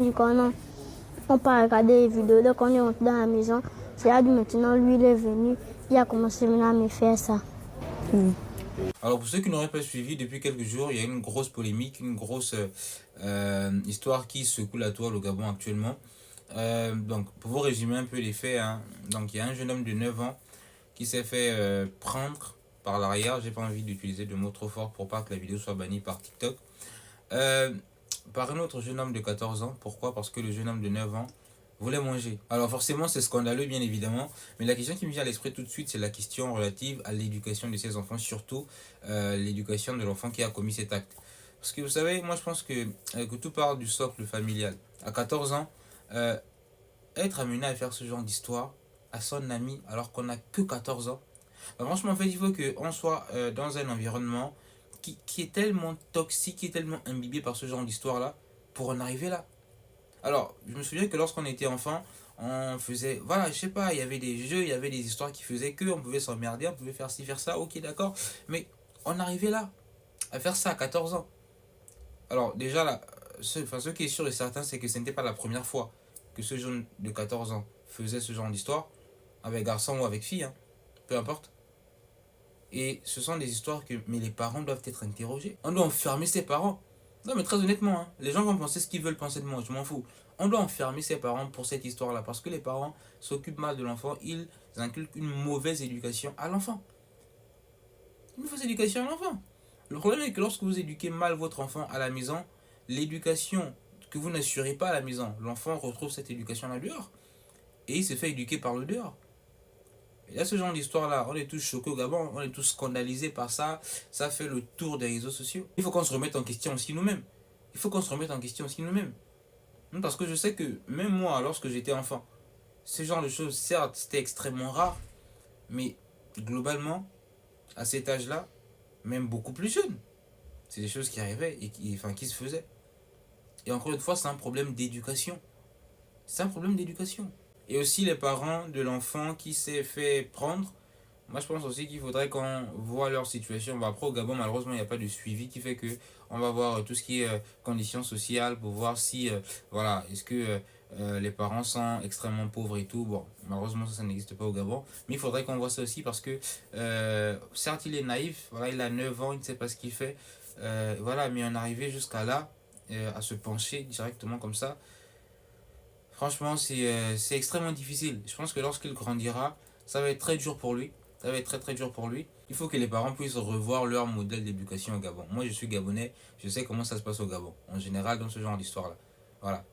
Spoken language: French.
Du coup, non, on pas regarder les vidéos. Donc, on est rentré dans la maison. C'est là d'où maintenant, lui, il est venu. Il a commencé maintenant à me faire ça. Alors pour ceux qui n'auraient pas suivi, depuis quelques jours, il y a une grosse polémique, une grosse histoire qui secoue la toile au Gabon actuellement. Donc pour vous résumer un peu les faits, hein, donc il y a un jeune homme de 9 ans qui s'est fait prendre par l'arrière, j'ai pas envie d'utiliser de mots trop forts pour pas que la vidéo soit bannie par TikTok, euh, par un autre jeune homme de 14 ans. Pourquoi? Parce que le jeune homme de 9 ans voulait manger. Alors forcément c'est scandaleux bien évidemment, mais la question qui me vient à l'esprit tout de suite c'est la question relative à l'éducation de ces enfants, surtout l'éducation de l'enfant qui a commis cet acte. Parce que vous savez, moi je pense que tout part du socle familial. À 14 ans, euh, être amené à faire ce genre d'histoire à son ami alors qu'on n'a que 14 ans, bah, franchement en fait il faut qu'on soit dans un environnement qui est tellement toxique, qui est tellement imbibé par ce genre d'histoire là pour en arriver là. Alors, je me souviens que lorsqu'on était enfant, on faisait, voilà, je sais pas, il y avait des jeux, il y avait des histoires qui faisaient que, on pouvait s'emmerder, on pouvait faire ci, faire ça, ok, d'accord, mais on arrivait là, à faire ça à 14 ans. Alors, déjà, là, ce qui est sûr et certain, c'est que ce n'était pas la première fois que ce jeune de 14 ans faisait ce genre d'histoire, avec garçon ou avec fille, hein, peu importe. Et ce sont des histoires que, mais les parents doivent être interrogés. On doit enfermer ses parents. Non, mais très honnêtement, hein, les gens vont penser ce qu'ils veulent penser de moi, je m'en fous. On doit enfermer ses parents pour cette histoire-là, parce que les parents s'occupent mal de l'enfant, ils inculquent une mauvaise éducation à l'enfant. Une mauvaise éducation à l'enfant. Le problème est que lorsque vous éduquez mal votre enfant à la maison, l'éducation que vous n'assurez pas à la maison, l'enfant retrouve cette éducation-là dehors. Et il se fait éduquer par le dehors. Il y a ce genre d'histoire-là, on est tous choqués au Gabon, on est tous scandalisés par ça, ça fait le tour des réseaux sociaux. Il faut qu'on se remette en question aussi nous-mêmes. Il faut qu'on se remette en question aussi nous-mêmes. Parce que je sais que même moi, lorsque j'étais enfant, ce genre de choses, certes, c'était extrêmement rare, mais globalement, à cet âge-là, même beaucoup plus jeune, c'est des choses qui arrivaient et qui se faisaient. Et encore une fois, c'est un problème d'éducation. C'est un problème d'éducation. Et aussi les parents de l'enfant qui s'est fait prendre. Moi, je pense aussi qu'il faudrait qu'on voit leur situation. Bon, après, au Gabon, malheureusement, il n'y a pas de suivi qui fait que on va voir tout ce qui est conditions sociales pour voir si, voilà, est-ce que les parents sont extrêmement pauvres et tout. Bon, malheureusement, ça n'existe pas au Gabon. Mais il faudrait qu'on voit ça aussi parce que, certes, il est naïf. Voilà, il a 9 ans, il ne sait pas ce qu'il fait. Voilà, mais en arriver jusqu'à là, à se pencher directement comme ça, franchement, c'est extrêmement difficile. Je pense que lorsqu'il grandira, ça va être très dur pour lui. Ça va être très très dur pour lui. Il faut que les parents puissent revoir leur modèle d'éducation au Gabon. Moi, je suis gabonais, je sais comment ça se passe au Gabon. En général, dans ce genre d'histoire-là. Voilà.